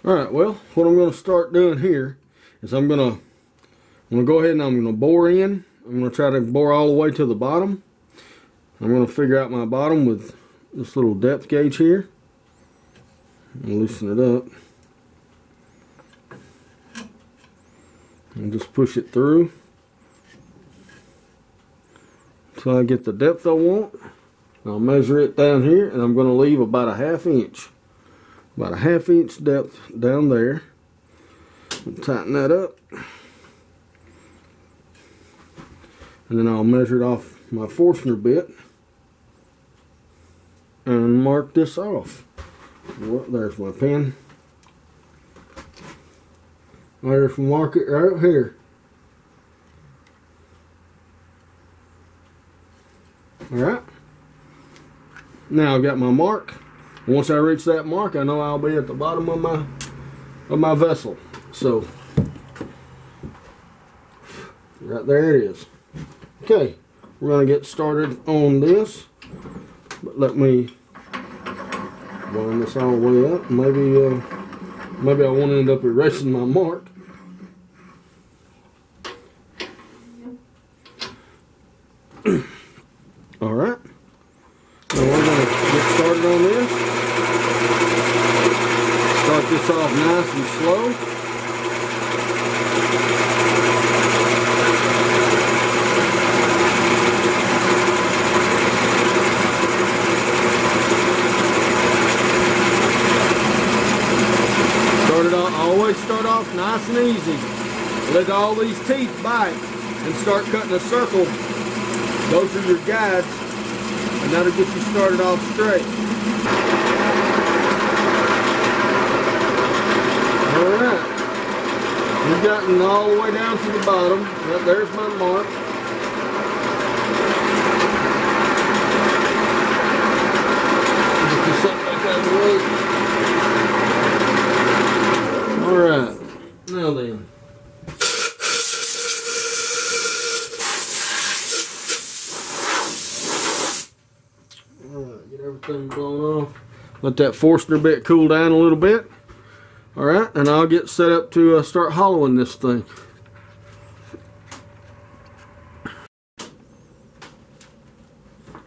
Alright, well, what I'm going to start doing here is I'm going to go ahead and I'm going to bore in. I'm going to try to bore all the way to the bottom. I'm going to figure out my bottom with this little depth gauge here. And loosen it up. And just push it through until I get the depth I want. I'll measure it down here, and I'm going to leave about a ½ inch depth down there. And tighten that up, and then I'll measure it off my Forstner bit and mark this off. Well, there's my pen. There's mark it right here. Alright. Now I've got my mark. Once I reach that mark, I know I'll be at the bottom of my vessel. So right there it is. Okay, we're going to get started on this. But let me wind this all the way up. Maybe I won't end up erasing my mark. Alright. Now we're going to get started on this. Start this off nice and slow. Always start off nice and easy. Let all these teeth bite and start cutting a circle. Those are your guides, and that'll get you started off straight. Alright, we've gotten all the way down to the bottom. Yep, there's my mark. Get this up back out of the way. Alright, now then. Alright, get everything blown off. Let that Forstner bit cool down a little bit. Alright, and I'll get set up to start hollowing this thing.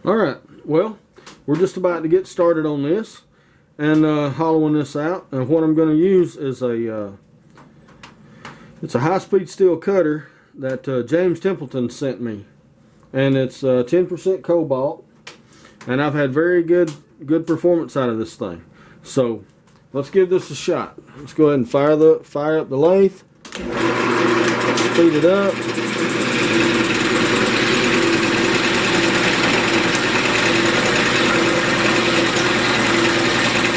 Alright, well, we're just about to get started on this and hollowing this out. And what I'm going to use is it's a high-speed steel cutter that James Templeton sent me, and it's 10% cobalt, and I've had very good performance out of this thing. So let's give this a shot. Let's go ahead and fire up the lathe, speed it up.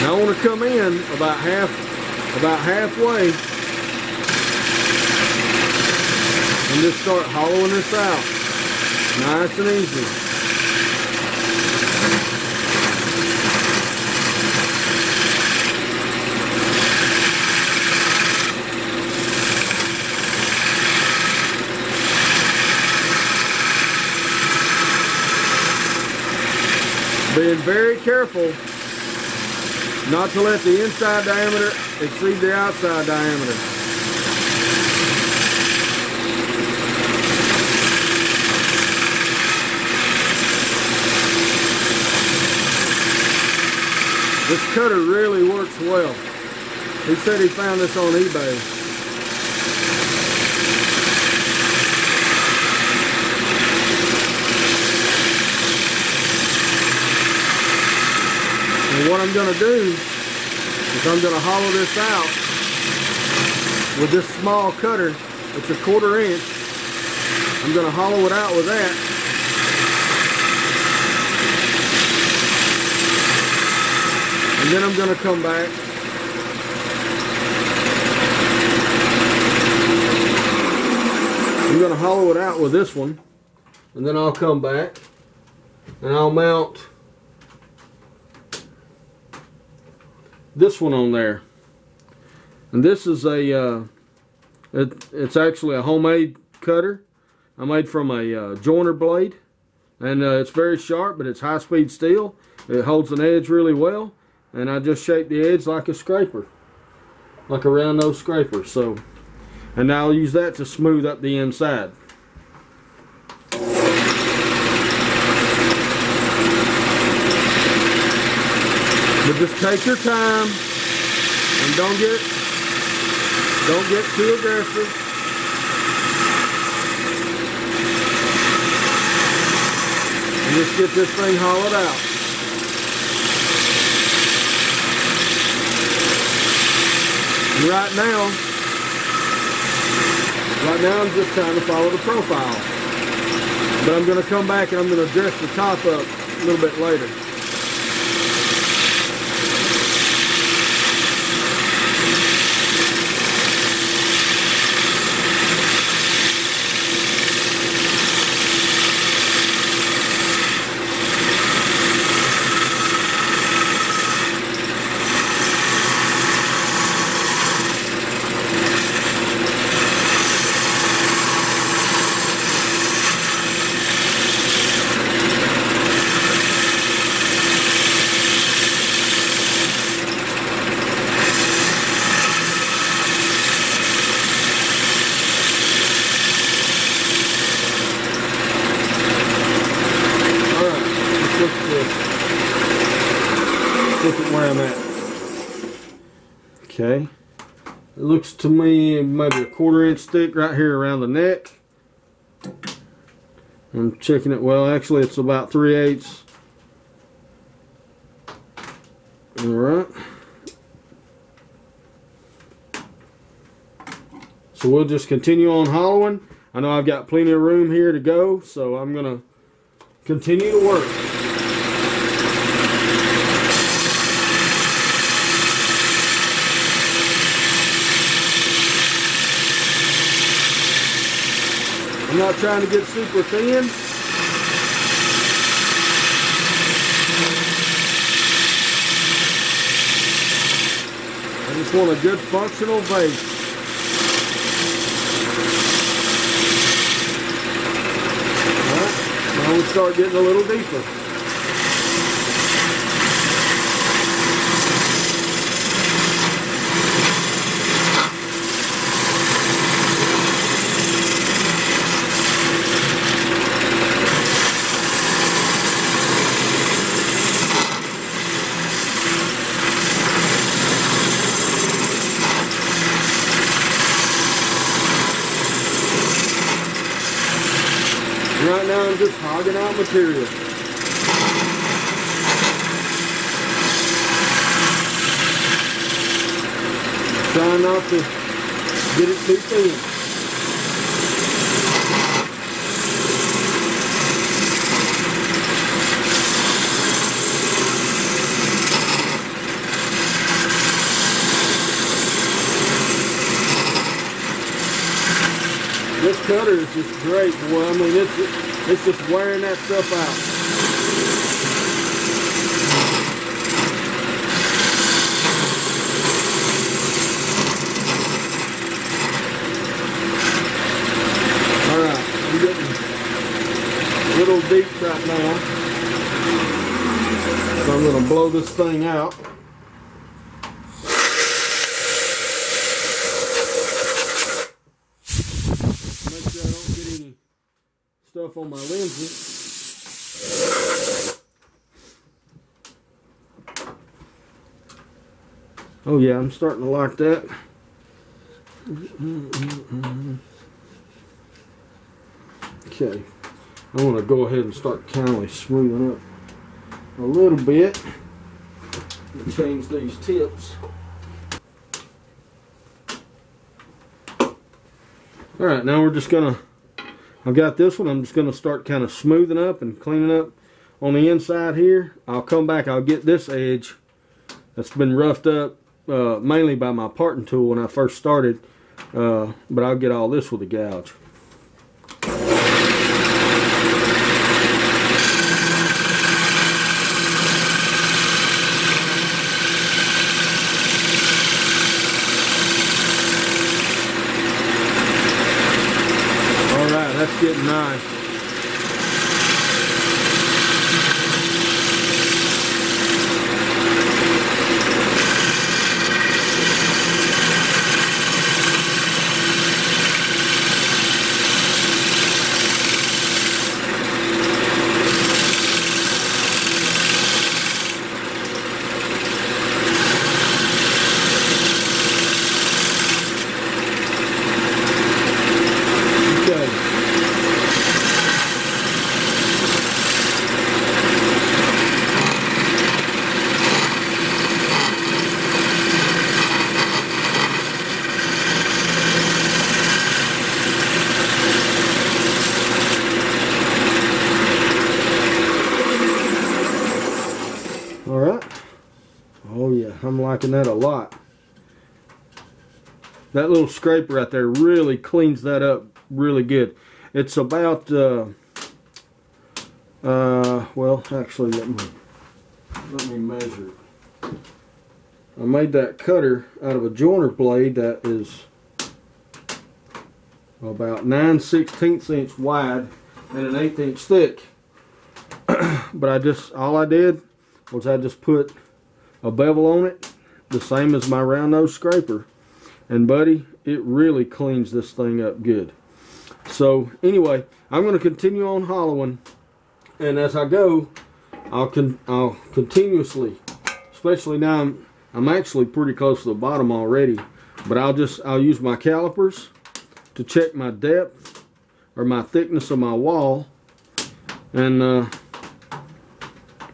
Now I want to come in about halfway and just start hollowing this out. Nice and easy. Being very careful not to let the inside diameter exceed the outside diameter. This cutter really works well. He said he found this on eBay. And what I'm going to do is I'm going to hollow this out with this small cutter. It's a 1/4 inch. I'm going to hollow it out with that. And then I'm going to come back I'm going to hollow it out with this one, and then I'll come back and I'll mount this one on there. And this is a it's actually a homemade cutter. I made from a joiner blade, and it's very sharp, but it's high-speed steel. It holds an edge really well, and I just shaped the edge like a scraper. like a round nose scraper. So, and now I'll use that to smooth up the inside. But just take your time and don't get too aggressive. And just get this thing hollowed out. And right now I'm just trying to follow the profile. But I'm going to come back and I'm going to dress the top up a little bit later. Look at where I'm at. Okay. It looks to me maybe a 1/4 inch thick right here around the neck. I'm checking it. Well, actually it's about 3/8. Alright. So we'll just continue on hollowing. I know I've got plenty of room here to go, so I'm going to continue to work. I'm not trying to get super thin. I just want a good functional vase. Alright, now we start getting a little deeper. Right now I'm just hogging out material. Trying not to get it too thin. This cutter is just great, boy. I mean, it's just wearing that stuff out. Alright, I'm getting a little deep right now. So I'm going to blow this thing out. Stuff on my lenses. Oh yeah, I'm starting to like that. Okay, I want to go ahead and start kindly smoothing up a little bit. Change these tips. Alright, now we're just gonna, I've got this one, I'm just going to start kind of smoothing up and cleaning up on the inside here. I'll come back, I'll get this edge that's been roughed up mainly by my parting tool when I first started, but I'll get all this with a gouge. That's getting nice. Oh yeah, I'm liking that a lot. That little scraper right there really cleans that up really good. It's about, well, actually, let me measure it. I made that cutter out of a joiner blade that is about 9/16 inch wide and an 1/8 inch thick. But all I did was I just put a bevel on it, the same as my round nose scraper. And buddy, it really cleans this thing up good. So anyway, I'm going to continue on hollowing, and as I go, I'll continuously, especially now I'm actually pretty close to the bottom already, but I'll use my calipers to check my depth or my thickness of my wall, and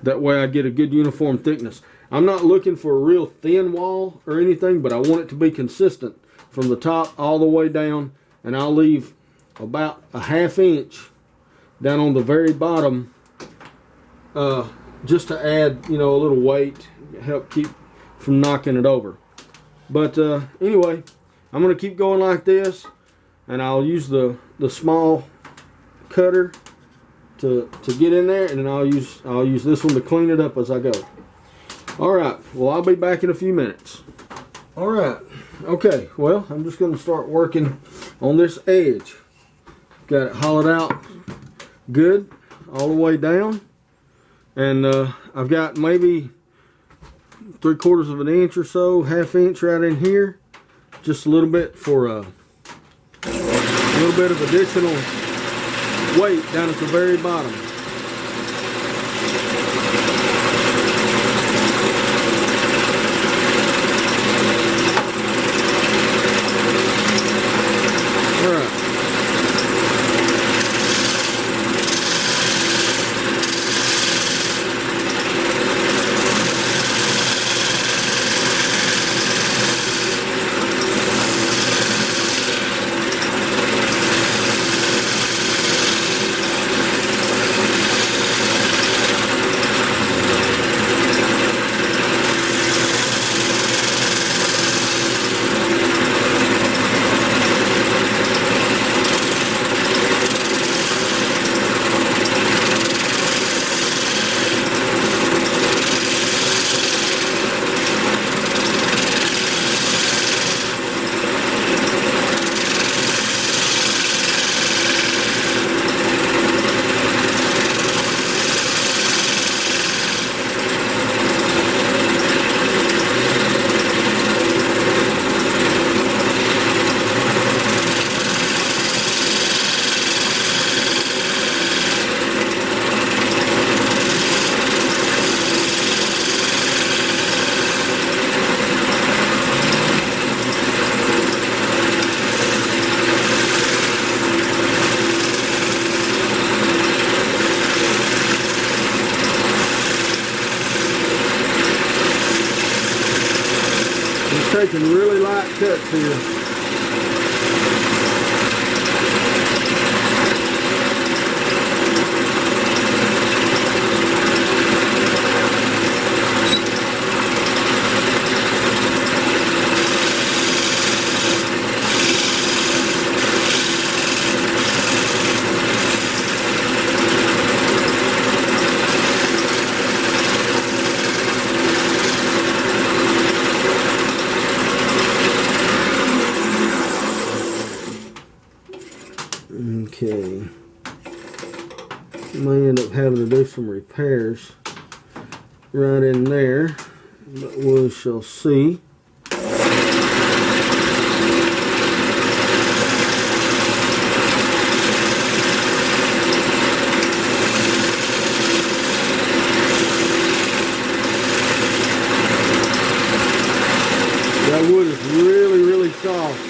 that way I get a good uniform thickness. I'm not looking for a real thin wall or anything, but I want it to be consistent from the top all the way down, and I'll leave about a 1/2 inch down on the very bottom, just to add, you know, a little weight, help keep from knocking it over. But anyway, I'm going to keep going like this, and I'll use the small cutter to get in there, and then I'll use this one to clean it up as I go. Alright, well, I'll be back in a few minutes. Alright, okay, well, I'm just going to start working on this edge. Got it hollowed out good all the way down, and I've got maybe 3/4 of an inch or so, 1/2 inch right in here, just a little bit for a little bit of additional weight down at the very bottom. Taking really light cuts here. Okay, may end up having to do some repairs right in there, but we shall see. That wood is really, really soft.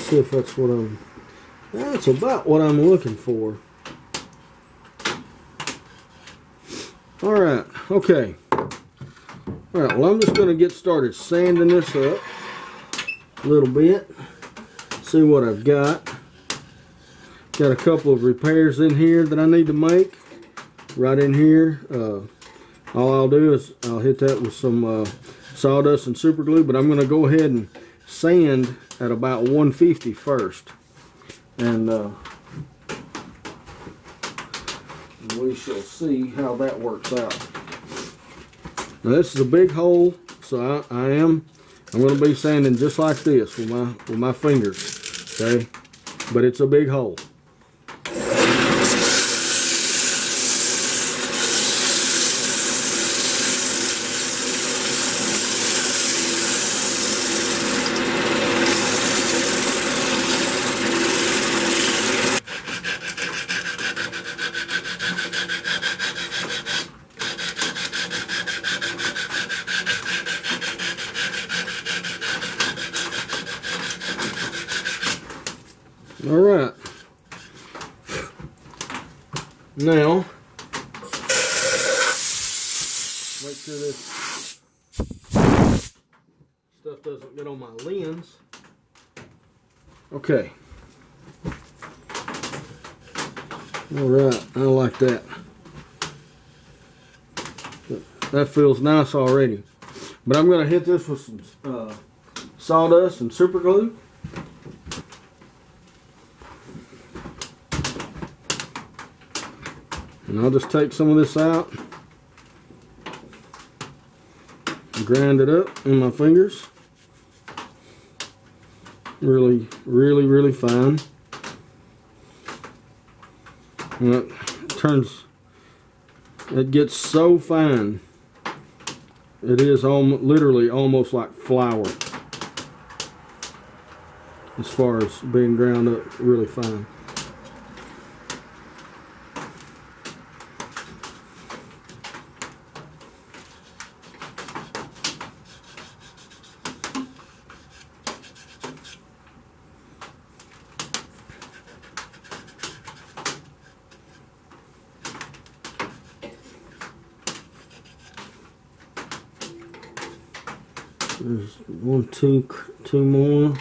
See if that's what that's about what I'm looking for. Alright, okay. Alright, well, I'm just going to get started sanding this up a little bit. See what I've got. Got a couple of repairs in here that I need to make. Right in here. All I'll do is I'll hit that with some sawdust and super glue, but I'm going to go ahead and sand at about 150 first. And we shall see how that works out. Now this is a big hole, so I'm going to be sanding just like this with my fingers, okay? But it's a big hole. Alright, now make sure this stuff doesn't get on my lens. Okay, alright, I like that. That feels nice already. But I'm going to hit this with some sawdust and super glue. And I'll just take some of this out and grind it up in my fingers. Really, really, really fine. And it gets so fine. It is literally almost like flour as far as being ground up really fine. There's two more.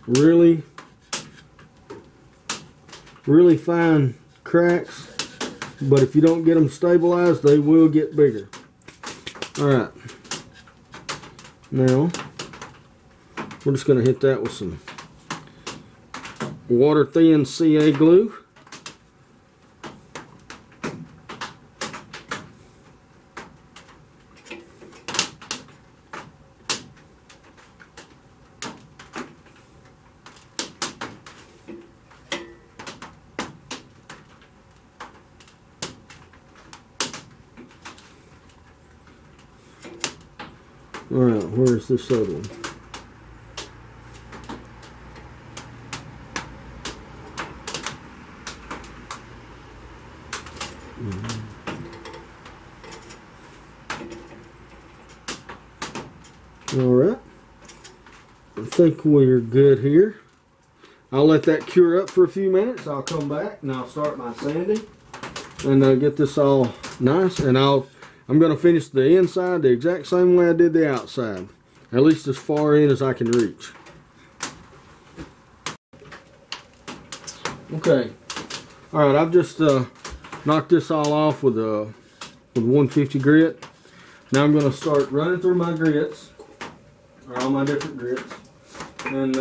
Really, really fine cracks, but if you don't get them stabilized, they will get bigger. Alright, now we're just going to hit that with some water thin CA glue. Alright, where's this other one? Alright, I think we're good here. I'll let that cure up for a few minutes. I'll come back and I'll start my sanding and get this all nice, and I'm going to finish the inside the exact same way I did the outside, at least as far in as I can reach. Okay, alright, I've just knocked this all off with 150 grit. Now I'm going to start running through my grits, or all my different grits, and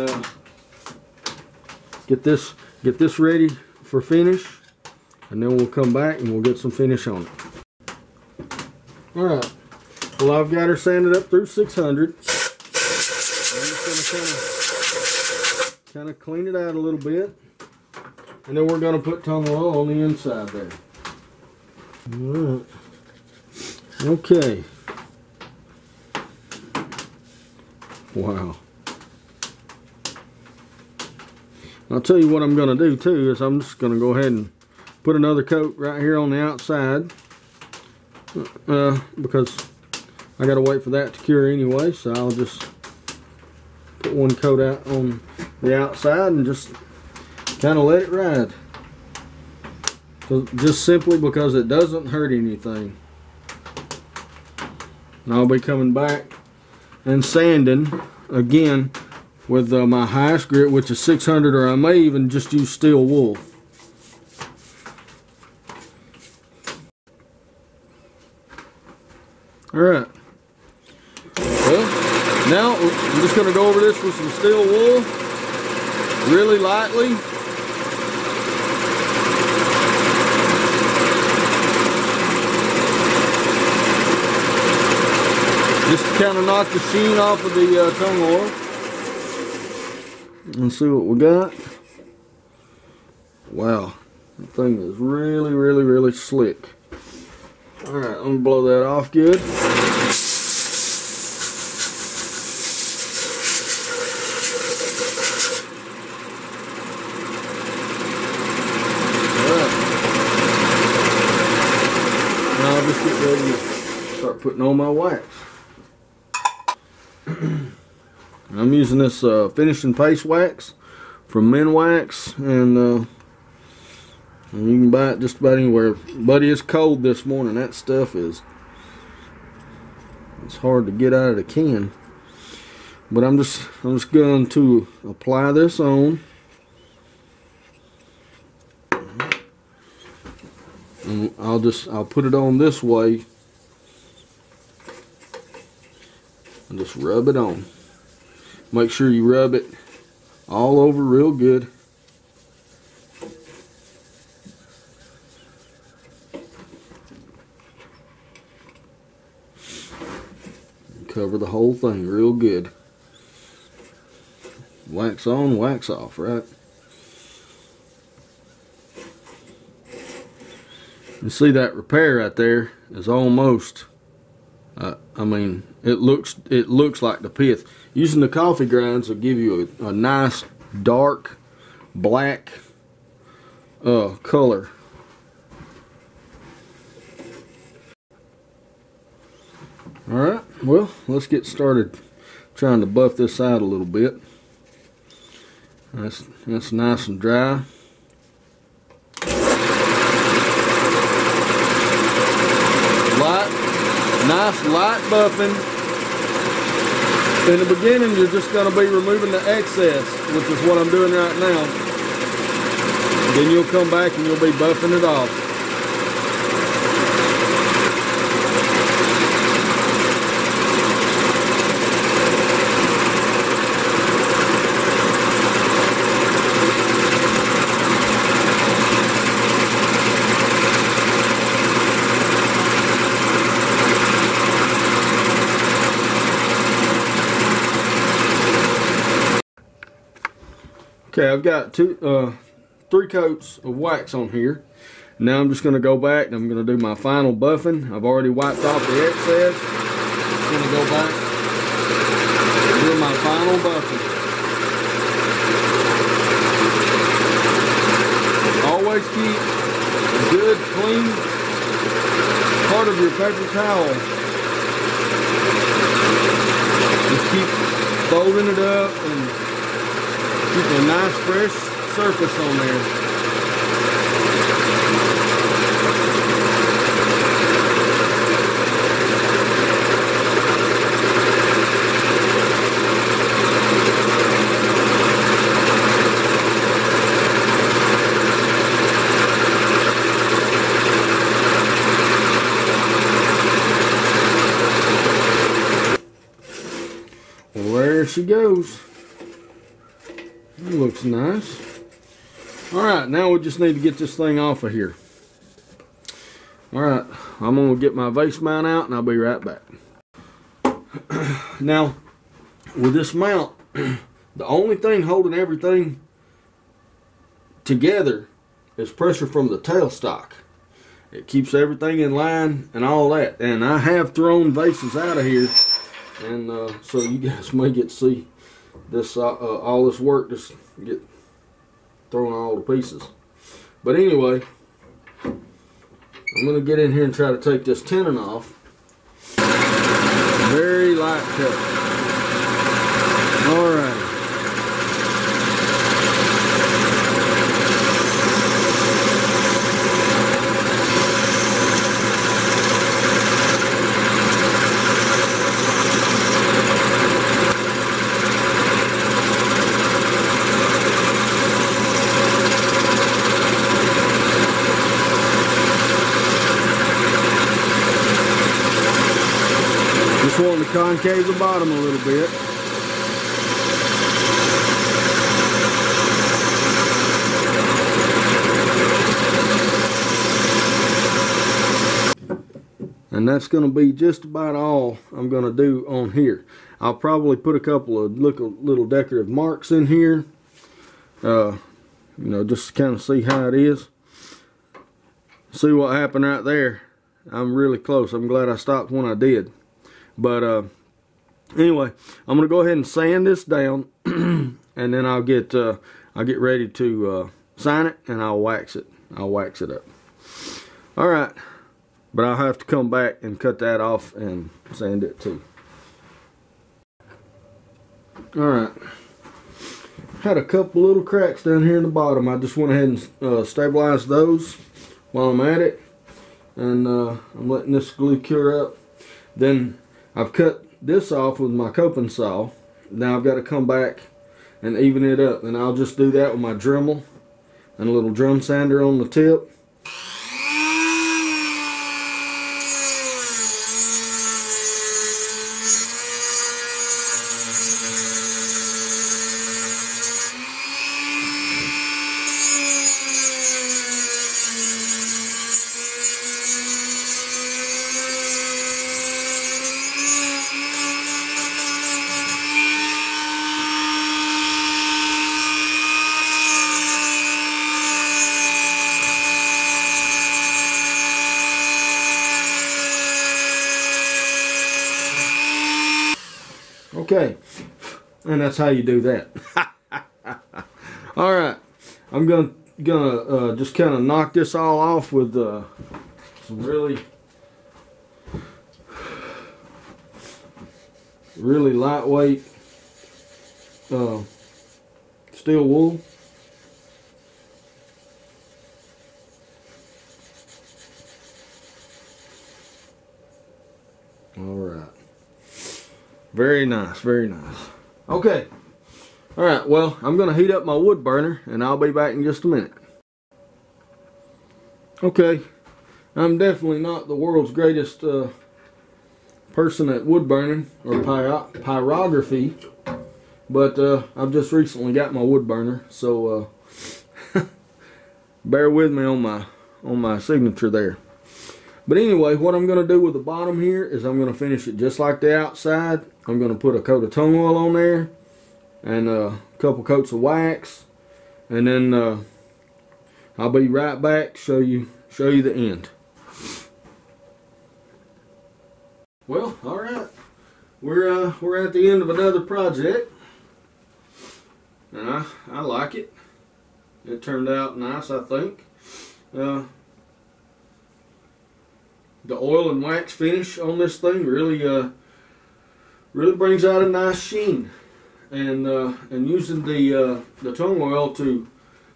get this ready for finish, and then we'll come back and we'll get some finish on it. Alright, well, I've got her sanded up through 600. I'm just going to kind of clean it out a little bit, and then we're going to put tunnel oil on the inside there. Alright, okay. Wow. I'll tell you what I'm going to do too is I'm just going to go ahead and put another coat right here on the outside. Because I gotta wait for that to cure anyway, so I'll just put one coat out on the outside and just kind of let it ride. So just simply because it doesn't hurt anything. And I'll be coming back and sanding again with my highest grit, which is 600, or I may even just use steel wool. Alright. Well, now I'm just going to go over this with some steel wool really lightly. Just to kind of knock the sheen off of the tung oil. Let's see what we got. Wow, that thing is really, really, really slick. Alright, let me blow that off good. Alright. Now I'll just get ready to start putting on my wax. I'm using this finishing paste wax from Minwax, and you can buy it just about anywhere. Buddy, it's cold this morning. That stuff it's hard to get out of the can. But I'm just going to apply this on, and I'll put it on this way and just rub it on. Make sure you rub it all over real good. And cover the whole thing real good. Wax on, wax off, right? You see that repair right there is almost, I mean, it looks like the pith. Using the coffee grinds will give you a nice dark black color. Alright, well, let's get started trying to buff this out a little bit. That's nice and dry. Nice light buffing. In the beginning, you're just going to be removing the excess, which is what I'm doing right now. Then you'll come back and you'll be buffing it off. Okay, I've got three coats of wax on here. Now I'm just going to go back and I'm going to do my final buffing. I've already wiped off the excess. I'm going to go back and do my final buffing. Always keep a good, clean part of your paper towel. Just keep folding it up and keep a nice fresh surface on there. Well, there she goes. Looks nice. Alright, now we just need to get this thing off of here. Alright, I'm going to get my vase mount out and I'll be right back. Now, with this mount, the only thing holding everything together is pressure from the tailstock. It keeps everything in line and all that. And I have thrown vases out of here, and so you guys may get to see this all this work just get thrown all to pieces. But anyway, I'm going to get in here and try to take this tenon off. Very light cut. Alright. concave the bottom a little bit. And that's going to be just about all I'm going to do on here. I'll probably put a couple of little decorative marks in here. You know, just to kind of see how it is. See what happened right there. I'm really close. I'm glad I stopped when I did. But anyway, I'm going to go ahead and sand this down. And then I'll get ready to sign it, and I'll wax it. I'll wax it up. Alright. But I'll have to come back and cut that off and sand it too. Alright. Had a couple little cracks down here in the bottom. I just went ahead and stabilized those while I'm at it. And I'm letting this glue cure up. Then I've cut this off with my coping saw. Now I've got to come back and even it up. And I'll just do that with my Dremel and a little drum sander on the tip. Okay, and that's how you do that. All right, I'm gonna just kind of knock this all off with some really lightweight steel wool. All right. Very nice, very nice. Okay. Alright, well, I'm going to heat up my wood burner, and I'll be back in just a minute. Okay. I'm definitely not the world's greatest person at wood burning or pyrography, but I've just recently got my wood burner, so bear with me on my signature there. But anyway, what I'm going to do with the bottom here is I'm going to finish it just like the outside. I'm going to put a coat of tung oil on there and a couple coats of wax, and then I'll be right back, show you the end. Well, all right, we're at the end of another project, and I like it. It turned out nice, I think. The oil and wax finish on this thing really brings out a nice sheen, and using the tung oil to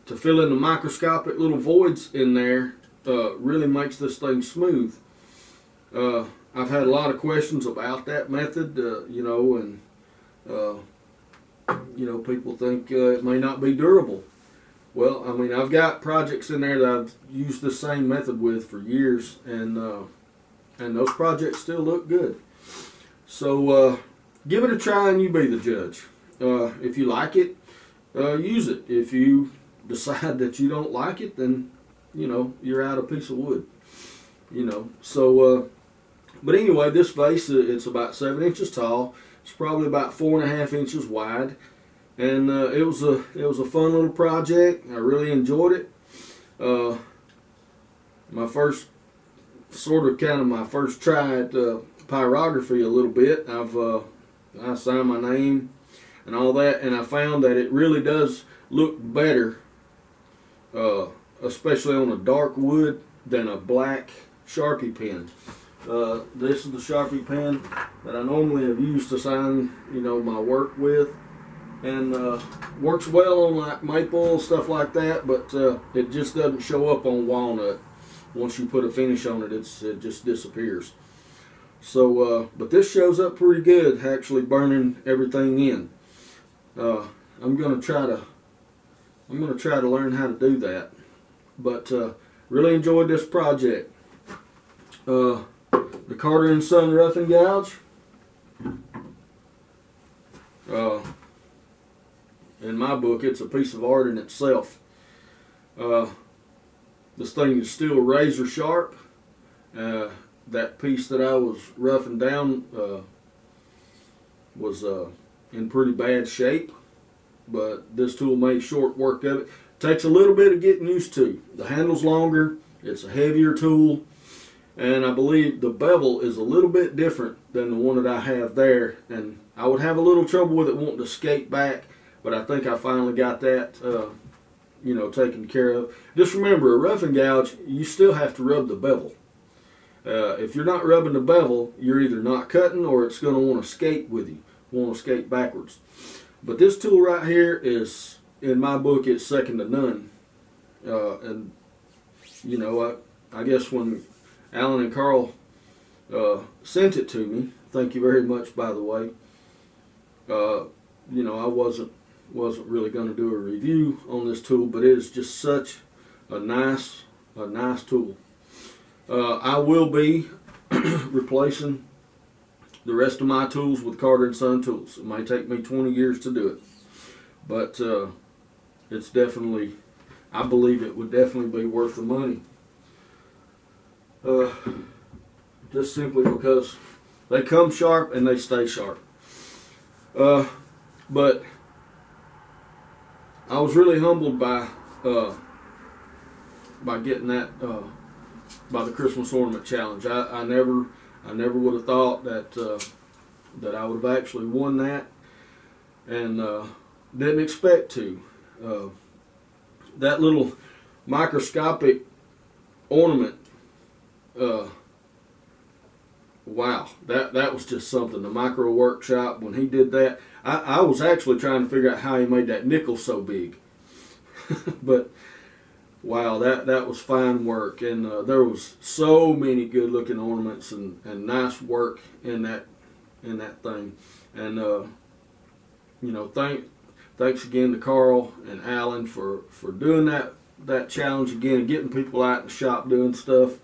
fill in the microscopic little voids in there really makes this thing smooth. I've had a lot of questions about that method, you know, and you know, people think it may not be durable. Well, I mean, I've got projects in there that I've used the same method with for years, and those projects still look good. So give it a try and you be the judge. If you like it, use it. If you decide that you don't like it, then, you know, you're out a piece of wood. You know, so but anyway, this vase, it's about 7 inches tall. It's probably about 4.5 inches wide, and it was a fun little project. I really enjoyed it. My first my first try at pyrography a little bit. I signed my name and all that, and I found that it really does look better, especially on a dark wood, than a black Sharpie pen. This is the Sharpie pen that I normally have used to sign, you know, my work with, and works well on like maple, stuff like that, but it just doesn't show up on walnut. Once you put a finish on it, it just disappears. So, but this shows up pretty good, actually burning everything in. I'm gonna try to learn how to do that. But really enjoyed this project. The Carter & Son Rough and Gouge. In my book, it's a piece of art in itself. This thing is still razor sharp. That piece that I was roughing down was in pretty bad shape, but this tool made short work of it. Takes a little bit of getting used to. The handle's longer, it's a heavier tool, and I believe the bevel is a little bit different than the one that I have there, and I would have a little trouble with it wanting to skate back, but I think I finally got that taken care of. Just remember, a rough and gouge, you still have to rub the bevel. If you're not rubbing the bevel, you're either not cutting or it's going to want to skate with you, want to skate backwards. But this tool right here is, in my book, it's second to none. And you know, I guess when Alan and Carl sent it to me, thank you very much, by the way. You know, I wasn't really going to do a review on this tool, but it is just such a nice tool. I will be replacing the rest of my tools with Carter & Son tools. It may take me 20 years to do it, but it's definitely, I believe it would definitely be worth the money. Just simply because they come sharp and they stay sharp. But I was really humbled by getting that by the Christmas Ornament Challenge. I never would have thought that I would have actually won that, and didn't expect to. That little microscopic ornament, wow, that was just something. The Micro Workshop, when he did that, I was actually trying to figure out how he made that nickel so big. But wow, that was fine work, and there was so many good looking ornaments and nice work in that thing. And you know, thanks again to Carl and Alan for doing that challenge again and getting people out in the shop doing stuff.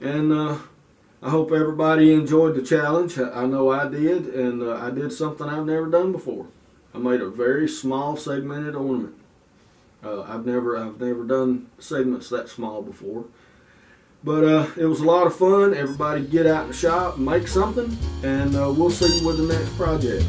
And I hope everybody enjoyed the challenge. I know I did, and I did something I've never done before. I made a very small segmented ornament. I've never done segments that small before, but it was a lot of fun. Everybody get out in the shop and make something, and we'll see you with the next project.